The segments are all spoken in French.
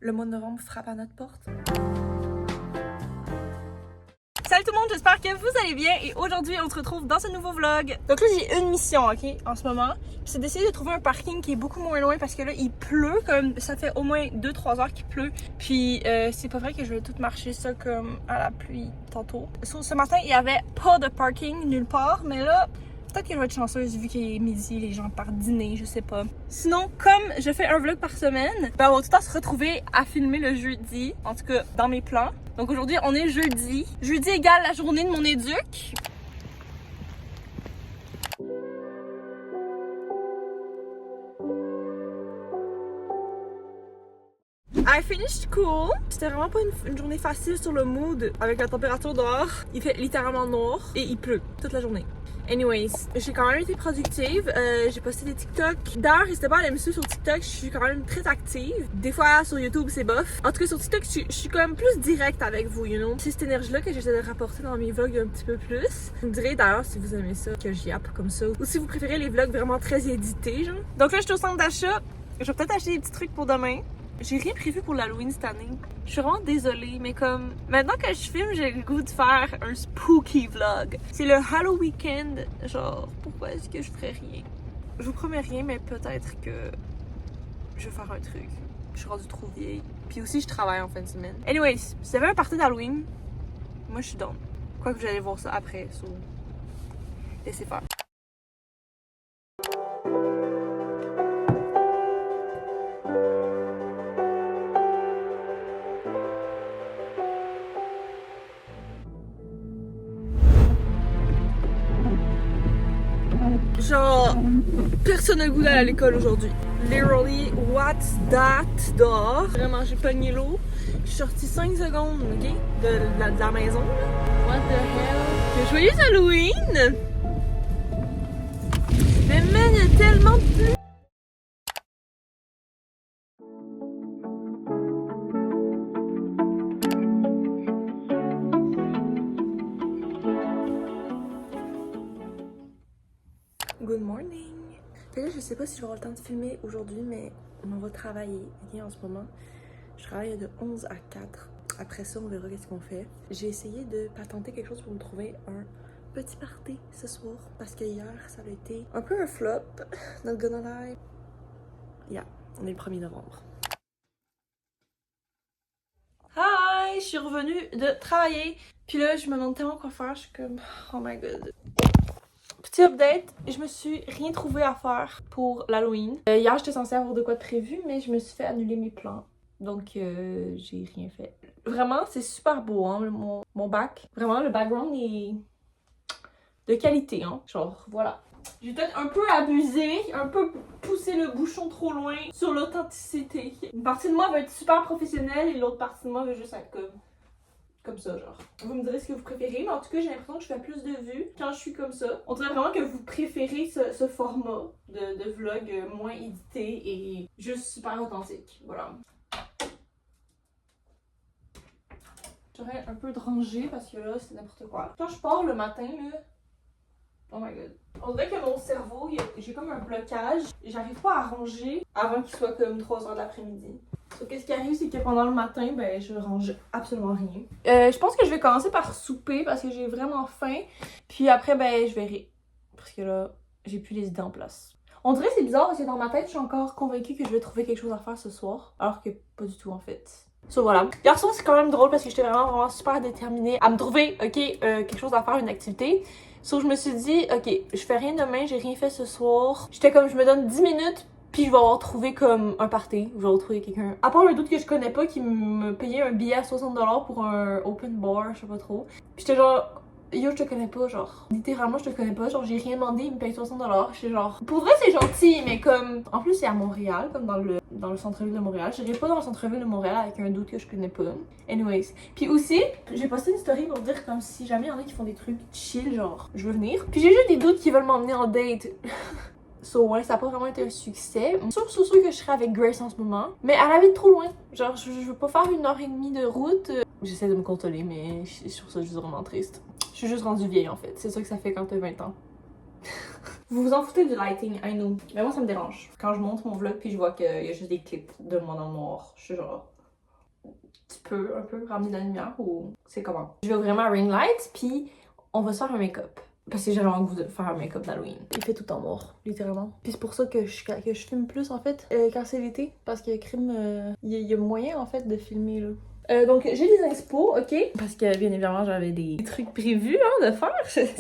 Le mois de novembre frappe à notre porte. Salut tout le monde, j'espère que vous allez bien et aujourd'hui on se retrouve dans ce nouveau vlog. Donc là j'ai une mission, ok, en ce moment. C'est d'essayer de trouver un parking qui est beaucoup moins loin parce que là il pleut, comme ça fait au moins 2-3 heures qu'il pleut. Puis c'est pas vrai que je vais tout marcher ça comme à la pluie tantôt. Ce matin il y avait pas de parking nulle part, mais là peut-être que je vais être chanceuse vu qu'il est midi, les gens partent dîner, je sais pas. Sinon, comme je fais un vlog par semaine, ben on va tout le temps se retrouver à filmer le jeudi, en tout cas dans mes plans. Donc aujourd'hui, on est jeudi. Jeudi égale la journée de mon éduc. I finished school. C'était vraiment pas une journée facile sur le mood avec la température dehors. Il fait littéralement noir et il pleut toute la journée. Anyways, j'ai quand même été productive. J'ai posté des TikTok. D'ailleurs, n'hésitez pas à aller me suivre sur TikTok. Je suis quand même très active. Des fois, sur YouTube, c'est bof. En tout cas, sur TikTok, je suis quand même plus directe avec vous, you know. C'est cette énergie-là que j'essaie de rapporter dans mes vlogs un petit peu plus. Vous me direz d'ailleurs si vous aimez ça, que j'y yappe comme ça. Ou si vous préférez les vlogs vraiment très édités, genre. Donc là, je suis au centre d'achat. Je vais peut-être acheter des petits trucs pour demain. J'ai rien prévu pour l'Halloween cette année. Je suis vraiment désolée, mais comme maintenant que je filme, j'ai le goût de faire un spooky vlog. C'est le Halloween weekend, genre pourquoi est-ce que je ferais rien? Je vous promets rien, mais peut-être que je vais faire un truc. Je suis rendue trop vieille. Puis aussi, je travaille en fin de semaine. Anyways, si vous avez un party d'Halloween, moi je suis down. Quoique vous allez voir ça après, so laissez faire. Genre, personne n'a le goût d'aller à l'école aujourd'hui. Literally, what's that dehors? Vraiment, j'ai pogné l'eau. Je suis sortie 5 secondes, ok? De la maison, là. What the hell? Joyeux Halloween! Mais man, il y a tellement de pluie! Good morning! Fait que là, je sais pas si je vais avoir le temps de filmer aujourd'hui, mais on va travailler bien en ce moment. Je travaille de 11 à 4. Après ça, on verra qu'est-ce qu'on fait. J'ai essayé de patenter quelque chose pour me trouver un petit party ce soir parce que hier, ça a été un peu un flop. Not gonna lie. Yeah, on est le 1er novembre. Hi! Je suis revenue de travailler. Puis là, je me demande tellement quoi faire. Je suis comme, oh my god. Petit update, je me suis rien trouvé à faire pour l'Halloween. Hier, j'étais censée avoir de quoi de prévu, mais je me suis fait annuler mes plans. Donc, j'ai rien fait. Vraiment, c'est super beau, hein, mon bac. Vraiment, le background est de qualité, hein. Genre, voilà. J'ai peut-être un peu abusé, un peu poussé le bouchon trop loin sur l'authenticité. Une partie de moi va être super professionnelle et l'autre partie de moi va juste être comme ça, genre. Vous me direz ce que vous préférez, mais en tout cas, j'ai l'impression que je fais plus de vues quand je suis comme ça. On dirait vraiment que vous préférez ce format de vlog moins édité et juste super authentique. Voilà. J'aurais un peu de rangée parce que là, c'est n'importe quoi. Quand je pars le matin, là, oh my god. On dirait que mon cerveau, j'ai comme un blocage. J'arrive pas à ranger avant qu'il soit comme 3 h de l'après-midi. Donc, qu'est-ce qui arrive, c'est que pendant le matin, ben, je range absolument rien. Je pense que je vais commencer par souper parce que j'ai vraiment faim. Puis après, ben, je verrai. Parce que là, j'ai plus les idées en place. On dirait que c'est bizarre parce que dans ma tête, je suis encore convaincue que je vais trouver quelque chose à faire ce soir. Alors que pas du tout, en fait. So voilà. Garçon, c'est quand même drôle parce que j'étais vraiment super déterminée à me trouver, ok, quelque chose à faire, une activité. So je me suis dit, ok, je fais rien demain, j'ai rien fait ce soir. J'étais comme, je me donne 10 minutes, puis je vais avoir trouvé comme un party. Je vais retrouver quelqu'un. À part un doute que je connais pas qui me payait un billet à 60$ pour un open bar, je sais pas trop. Puis j'étais genre, yo, je te connais pas, genre. Littéralement, je te connais pas, genre, j'ai rien demandé, il me paye 60$. J'étais genre, pour vrai, c'est gentil, mais comme. En plus, c'est à Montréal, comme dans le centre-ville de Montréal. J'irai pas dans le centre-ville de Montréal avec un doute que je connais pas. Anyways. Puis aussi, j'ai posté une story pour dire comme si jamais il y en a qui font des trucs chill, genre, je veux venir. Puis j'ai juste des doutes qui veulent m'emmener en date. So ouais, ça a pas vraiment été un succès. Sûr que je serais avec Grace en ce moment. Mais elle habite trop loin. Genre, je veux pas faire 1h30 de route. J'essaie de me contrôler, mais sur ça, je suis vraiment triste. Je suis juste rendue vieille en fait. C'est ça que ça fait quand t'as 20 ans. Vous vous en foutez du lighting, I know. Mais moi, ça me dérange. Quand je monte mon vlog puis je vois qu'il y a juste des clips de moi dans le noir, je suis genre, petit peu, un peu ramener de la lumière ou c'est comment? Je vais vraiment à ring light, puis on va se faire un make-up. Parce que j'ai vraiment le goût de faire un make-up d'Halloween. Il fait tout en noir, littéralement. Puis c'est pour ça que je filme plus, en fait, quand c'est l'été. Parce que crime, il y a moyen, en fait, de filmer, là. Donc, j'ai des inspos, ok? Parce que, bien évidemment, j'avais des trucs prévus, hein, de faire.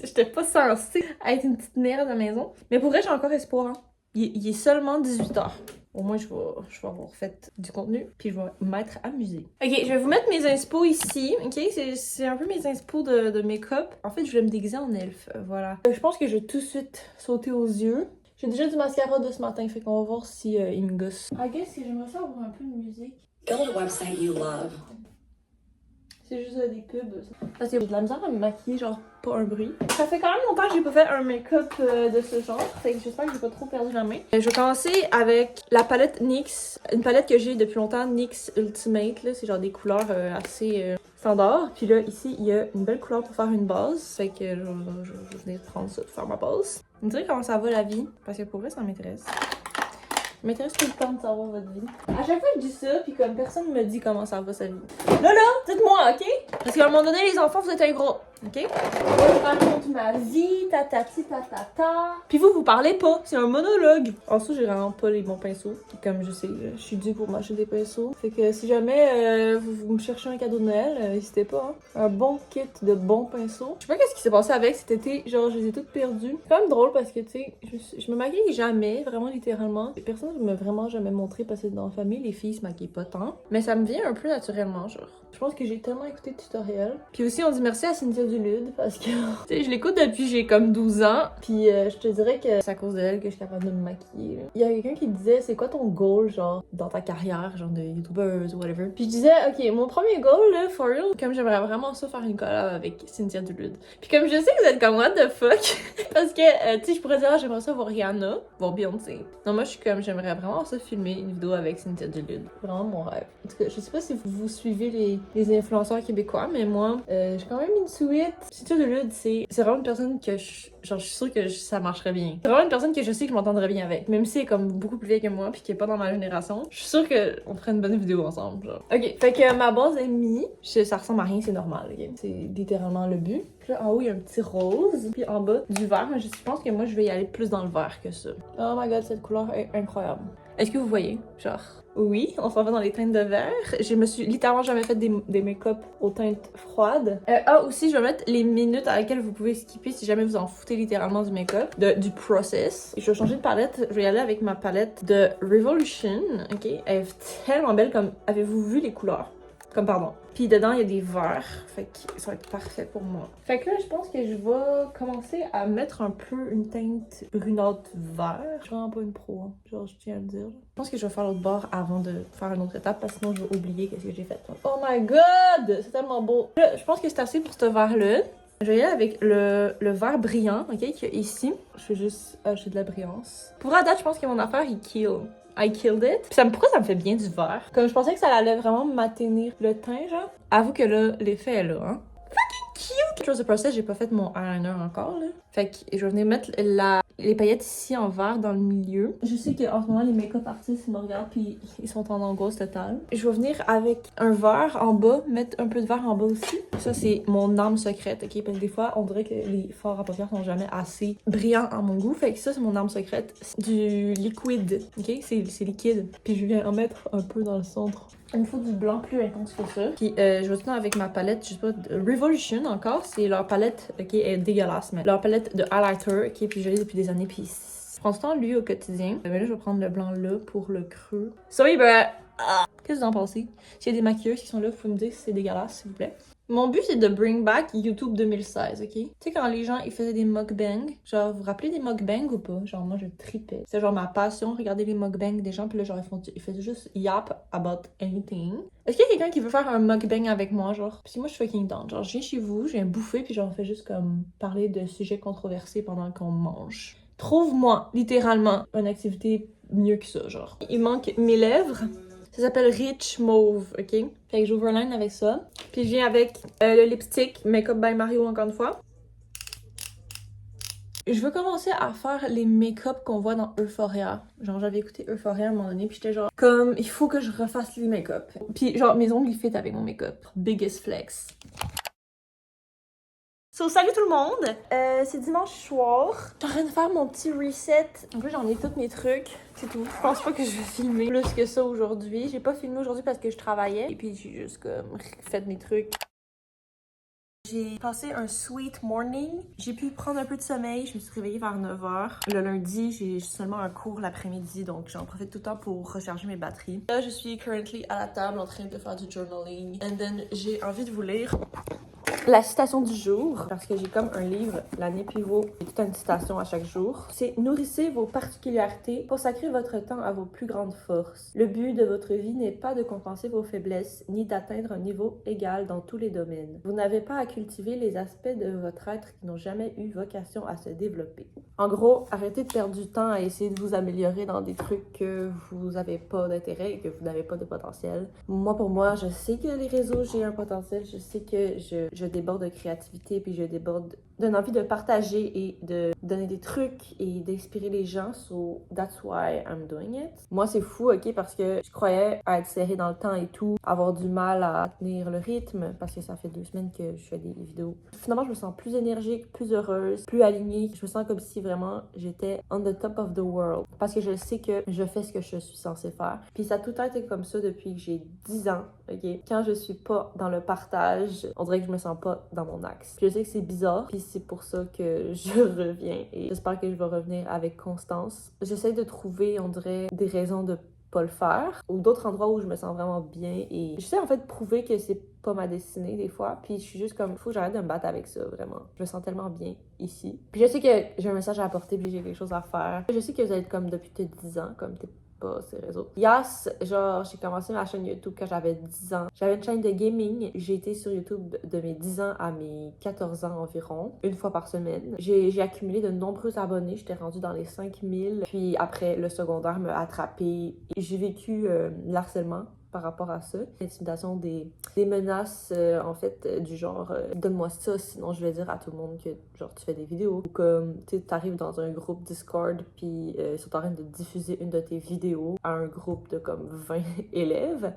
J'étais pas censée être une petite merde à la maison. Mais pour vrai, j'ai encore espoir, hein. Il est seulement 18h. Au moins, je vais avoir fait du contenu, puis je vais m'être amusée. Ok, je vais vous mettre mes inspo ici, ok? C'est un peu mes inspo de make-up. En fait, je voulais me déguiser en elfe, voilà. Je pense que je vais tout de suite sauter aux yeux. J'ai déjà du mascara de ce matin, fait qu'on va voir si il me gosse. I guess que j'aimerais ça avoir un peu de musique. Go to the website you love. C'est juste des pubs. Parce que j'ai de la misère à me maquiller, genre pas un bruit. Ça fait quand même longtemps que j'ai pas fait un make-up de ce genre. Fait que j'espère que j'ai pas trop perdu la main. Je vais commencer avec la palette NYX. Une palette que j'ai depuis longtemps, NYX Ultimate. Là, c'est genre des couleurs assez standards. Puis là, ici, il y a une belle couleur pour faire une base. Fait que je vais venir prendre ça pour faire ma base. Vous me direz comment ça va la vie. Parce que pour vrai, ça m'intéresse. Ça m'intéresse tout le temps de savoir votre vie. À chaque fois que je dis ça, puis comme personne me dit comment ça va sa vie. Là, dites-moi, ok? Parce qu'à un moment donné, les enfants, vous êtes un gros, ok? Moi, je raconte ma vie, tatati, tatata. Puis vous parlez pas, c'est un monologue. En dessous, j'ai vraiment pas les bons pinceaux. Comme je sais, je suis due pour m'acheter des pinceaux. Fait que si jamais vous me cherchez un cadeau de Noël, n'hésitez pas, hein. Un bon kit de bons pinceaux. Je sais pas qu'est-ce qui s'est passé avec cet été, genre je les ai toutes perdues. C'est quand même drôle parce que tu sais, je me maquille jamais, vraiment littéralement. Personne ne m'a vraiment jamais montré parce que dans la famille, les filles se maquillent pas tant. Mais ça me vient un peu naturellement, genre. Je pense que j'ai tellement écouté de tutoriels. Puis aussi, on dit merci à Cynthia Dulude parce que, tu sais, je l'écoute depuis j'ai comme 12 ans. Puis je te dirais que c'est à cause d'elle que je suis capable de me maquiller. Il y a quelqu'un qui disait, c'est quoi ton goal, genre, dans ta carrière, genre de youtubeuse ou whatever. Puis je disais, ok, mon premier goal, là, for real, comme j'aimerais vraiment ça faire une collab avec Cynthia Dulude. Puis comme je sais que vous êtes comme what the fuck, parce que, tu sais, je pourrais dire, ah, j'aimerais ça voir Rihanna, voir Beyoncé. Non, moi, je suis comme, j'aimerais vraiment ça filmer une vidéo avec Cynthia Dulude. Vraiment mon rêve. En tout cas, je sais pas si vous suivez les influenceurs québécois, mais moi, j'ai quand même une suite. Cynthia Dulude, c'est vraiment une personne que genre, je suis sûre que ça marcherait bien. C'est vraiment une personne que je sais que je m'entendrais bien avec. Même si elle est comme beaucoup plus vieille que moi, puis qui est pas dans ma génération, je suis sûre qu'on ferait une bonne vidéo ensemble, genre. Ok, fait que ma base est mise. Ça ressemble à rien, c'est normal, ok? C'est littéralement le but. Puis là, en haut, il y a un petit rose. Puis en bas, du vert. Mais je pense que moi, je vais y aller plus dans le vert que ça. Oh my god, cette couleur est incroyable. Est-ce que vous voyez? Genre, oui, on s'en va dans les teintes de vert. Je me suis littéralement jamais fait des make-up aux teintes froides. Aussi, je vais mettre les minutes à laquelle vous pouvez skipper si jamais vous en foutez littéralement du make-up, du process. Et je vais changer de palette. Je vais y aller avec ma palette de Revolution, ok? Elle est tellement belle comme... Avez-vous vu les couleurs? Comme, pardon. Puis dedans, il y a des verres. Fait que ça va être parfait pour moi. Fait que là, je pense que je vais commencer à mettre un peu une teinte brunâtre vert. Je suis vraiment pas une pro, hein. Genre, je tiens à le dire. Je pense que je vais faire l'autre bord avant de faire une autre étape parce que sinon, je vais oublier qu'est-ce que j'ai fait. Oh my god! C'est tellement beau. Là, je pense que c'est assez pour ce verre-là. Je vais y aller avec le vert brillant, ok, qu'il y a ici. Je vais juste acheter de la brillance. Pour la date, je pense que mon affaire, il kill. I killed it. Puis pourquoi ça me fait bien du vert? Comme je pensais que ça allait vraiment m'atténuer le teint, genre. Avoue que là, l'effet est là, hein. Fucking cute! Chose de process, j'ai pas fait mon eyeliner encore, là. Fait que je vais venir mettre les paillettes ici en vert dans le milieu. Je sais qu'en ce moment, les make-up artistes, ils me regardent puis ils sont en angoisse totale. Je vais venir avec un vert en bas, mettre un peu de vert en bas aussi. Ça, c'est mon arme secrète, ok? Parce que des fois, on dirait que les fards à paupières sont jamais assez brillants à mon goût. Fait que ça, c'est mon arme secrète. Du liquide, ok? C'est liquide. Puis je viens en mettre un peu dans le centre. Il me faut du blanc plus intense que ça. Puis je vais tenir avec ma palette, je sais pas, de Revolution encore. C'est leur palette, ok, elle est dégueulasse, mais leur palette de highlighter, ok, puis je l'ai depuis des années, puis je prends tout le temps lui au quotidien. Mais là, je vais prendre le blanc là pour le creux. Sorry, but... Qu'est-ce que vous en pensez? S'il y a des maquilleurs qui sont là, vous pouvez me dire si c'est dégueulasse, s'il vous plaît. Mon but, c'est de bring back YouTube 2016, ok? Tu sais, quand les gens, ils faisaient des mukbangs, genre, vous vous rappelez des mukbangs ou pas? Genre, moi, je tripais. C'est genre ma passion, regarder les mukbangs des gens, puis là, genre, ils faisaient juste yap about anything. Est-ce qu'il y a quelqu'un qui veut faire un mukbang avec moi, genre? Puis moi, je suis fucking down. Genre, je viens chez vous, je viens bouffer, puis genre, on fait juste comme parler de sujets controversés pendant qu'on mange. Trouve-moi, littéralement, une activité mieux que ça, genre. Il manque mes lèvres. Ça s'appelle Rich Mauve, ok? Fait que j'ouvre un line avec ça. Puis je viens avec le lipstick Makeup by Mario encore une fois. Je veux commencer à faire les make-up qu'on voit dans Euphoria. Genre, j'avais écouté Euphoria à un moment donné, puis j'étais genre, comme, il faut que je refasse les make-up. Puis genre, mes ongles, ils fit avec mon make-up. Biggest flex. So, salut tout le monde! C'est dimanche soir. Je suis en train de faire mon petit reset. En plus, j'en ai tous mes trucs. C'est tout. Je pense pas que je vais filmer plus que ça aujourd'hui. J'ai pas filmé aujourd'hui parce que je travaillais. Et puis, j'ai juste comme fait mes trucs. J'ai passé un sweet morning. J'ai pu prendre un peu de sommeil. Je me suis réveillée vers 9h. Le lundi, j'ai seulement un cours l'après-midi, donc j'en profite tout le temps pour recharger mes batteries. Là, je suis currently à la table en train de faire du journaling. And then, j'ai envie de vous lire la citation du jour, parce que j'ai comme un livre, l'année pivot, et toute une citation à chaque jour. C'est « Nourrissez vos particularités, consacrez votre temps à vos plus grandes forces. Le but de votre vie n'est pas de compenser vos faiblesses, ni d'atteindre un niveau égal dans tous les domaines. Vous n'avez pas à cultiver les aspects de votre être qui n'ont jamais eu vocation à se développer. » En gros, arrêtez de perdre du temps à essayer de vous améliorer dans des trucs que vous n'avez pas d'intérêt et que vous n'avez pas de potentiel. Pour moi, je sais que les réseaux, j'ai un potentiel, je sais que je déborde de créativité, puis je déborde d'une envie de partager et de donner des trucs et d'inspirer les gens. So, that's why I'm doing it. Moi, c'est fou, ok, parce que je croyais à être serrée dans le temps et tout, avoir du mal à tenir le rythme, parce que ça fait 2 semaines que je fais des vidéos. Finalement, je me sens plus énergique, plus heureuse, plus alignée. Je me sens comme si vraiment j'étais on the top of the world, parce que je sais que je fais ce que je suis censée faire. Puis ça a tout le temps été comme ça depuis que j'ai 10 ans, ok? Quand je suis pas dans le partage, on dirait que je me sens pas dans mon axe. Puis je sais que c'est bizarre, puis c'est pour ça que je reviens et j'espère que je vais revenir avec constance. J'essaie de trouver, on dirait, des raisons de pas le faire ou d'autres endroits où je me sens vraiment bien et j'essaie en fait de prouver que c'est pas ma destinée des fois, puis je suis juste comme, faut que j'arrête de me battre avec ça, vraiment. Je me sens tellement bien ici. Puis je sais que j'ai un message à apporter, puis j'ai quelque chose à faire. Je sais que vous êtes comme depuis peut-être 10 ans, comme t'es pas ces réseaux. Yes, genre, j'ai commencé ma chaîne YouTube quand j'avais 10 ans. J'avais une chaîne de gaming. J'ai été sur YouTube de mes 10 ans à mes 14 ans environ, une fois par semaine. J'ai accumulé de nombreux abonnés. J'étais rendue dans les 5000. Puis après, le secondaire m'a attrapée. J'ai vécu l'harcèlement par rapport à ça. L'intimidation des menaces, en fait, du genre donne-moi ça, sinon je vais dire à tout le monde que genre tu fais des vidéos. Ou comme, tu sais, t'arrives dans un groupe Discord, puis ils sont en train de diffuser une de tes vidéos à un groupe de comme 20 élèves.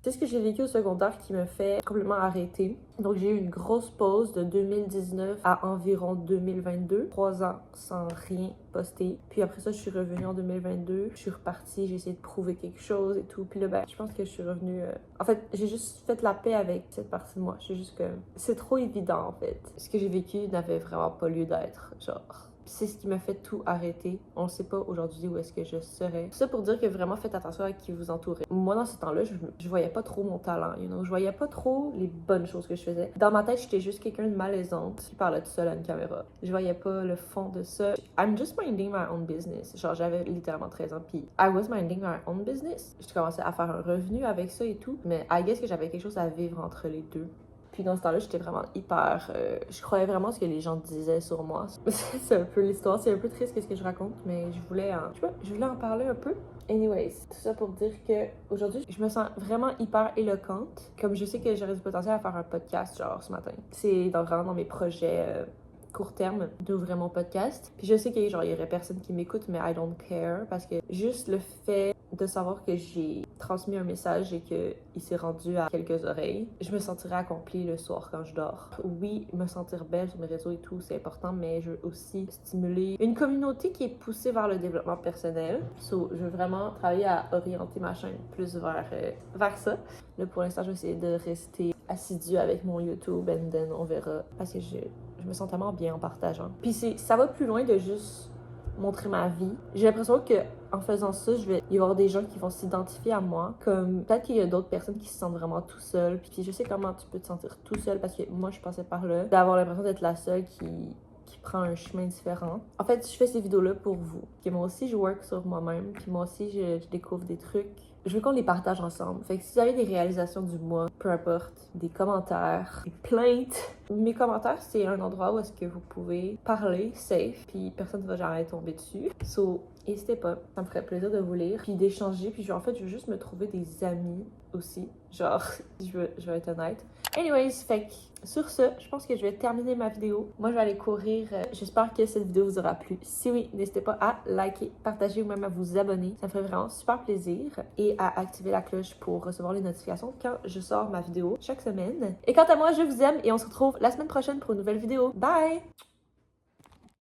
C'est ce que j'ai vécu au secondaire qui me fait complètement arrêter. Donc j'ai eu une grosse pause de 2019 à environ 2022. 3 ans sans rien poster. Puis après ça, je suis revenue en 2022. Je suis repartie, j'ai essayé de prouver quelque chose et tout. Puis là, ben, je pense que je suis revenue... En fait, j'ai juste fait la paix avec cette partie de moi. Je suis juste comme... C'est trop évident, en fait. Ce que j'ai vécu n'avait vraiment pas lieu d'être. Genre... C'est ce qui m'a fait tout arrêter. On ne sait pas aujourd'hui où est-ce que je serais. Tout ça pour dire que vraiment faites attention à qui vous entourez. Moi, dans ce temps-là, je voyais pas trop mon talent, you know? Je voyais pas trop les bonnes choses que je faisais. Dans ma tête, j'étais juste quelqu'un de malaisante qui parlait tout seul à une caméra. Je voyais pas le fond de ça. I'm just minding my own business. Genre, j'avais littéralement 13 ans, puis I was minding my own business. Je commençais à faire un revenu avec ça et tout, mais I guess que j'avais quelque chose à vivre entre les deux. Puis dans ce temps-là, j'étais vraiment hyper... je croyais vraiment ce que les gens disaient sur moi. C'est un peu l'histoire, c'est un peu triste ce que je raconte, mais je voulais en parler un peu. Anyways, tout ça pour dire que aujourd'hui, je me sens vraiment hyper éloquente. Comme je sais que j'aurais du potentiel à faire un podcast, genre, ce matin. C'est vraiment dans mes projets... court terme d'ouvrir mon podcast. Puis je sais qu'il y aurait personne qui m'écoute, mais I don't care, parce que juste le fait de savoir que j'ai transmis un message et qu'il s'est rendu à quelques oreilles, je me sentirais accomplie le soir quand je dors. Oui, me sentir belle sur mes réseaux et tout, c'est important, mais je veux aussi stimuler une communauté qui est poussée vers le développement personnel. So, je veux vraiment travailler à orienter ma chaîne plus vers ça. Là, pour l'instant, je vais essayer de rester assidue avec mon YouTube, and then on verra, parce que je me sens tellement bien en partageant. Puis ça va plus loin de juste montrer ma vie. J'ai l'impression que en faisant ça, il va y avoir des gens qui vont s'identifier à moi. Comme peut-être qu'il y a d'autres personnes qui se sentent vraiment tout seuls. Puis je sais comment tu peux te sentir tout seul parce que moi, je passais par là. D'avoir l'impression d'être la seule qui prend un chemin différent. En fait, je fais ces vidéos-là pour vous. Que moi aussi, je work sur moi-même. Puis moi aussi, je découvre des trucs. je veux qu'on les partage ensemble. Fait que si vous avez des réalisations du mois, peu importe, des commentaires, des plaintes, mes commentaires, c'est un endroit où est-ce que vous pouvez parler safe, puis personne ne va jamais tomber dessus. So, n'hésitez pas, ça me ferait plaisir de vous lire, puis d'échanger, puis je veux juste me trouver des amis aussi, genre, je vais être honnête. Anyways, fait que sur ce, je pense que je vais terminer ma vidéo. Moi, je vais aller courir. J'espère que cette vidéo vous aura plu. Si oui, n'hésitez pas à liker, partager ou même à vous abonner. Ça me ferait vraiment super plaisir. Et à activer la cloche pour recevoir les notifications quand je sors ma vidéo chaque semaine. Et quant à moi, je vous aime et on se retrouve la semaine prochaine pour une nouvelle vidéo. Bye!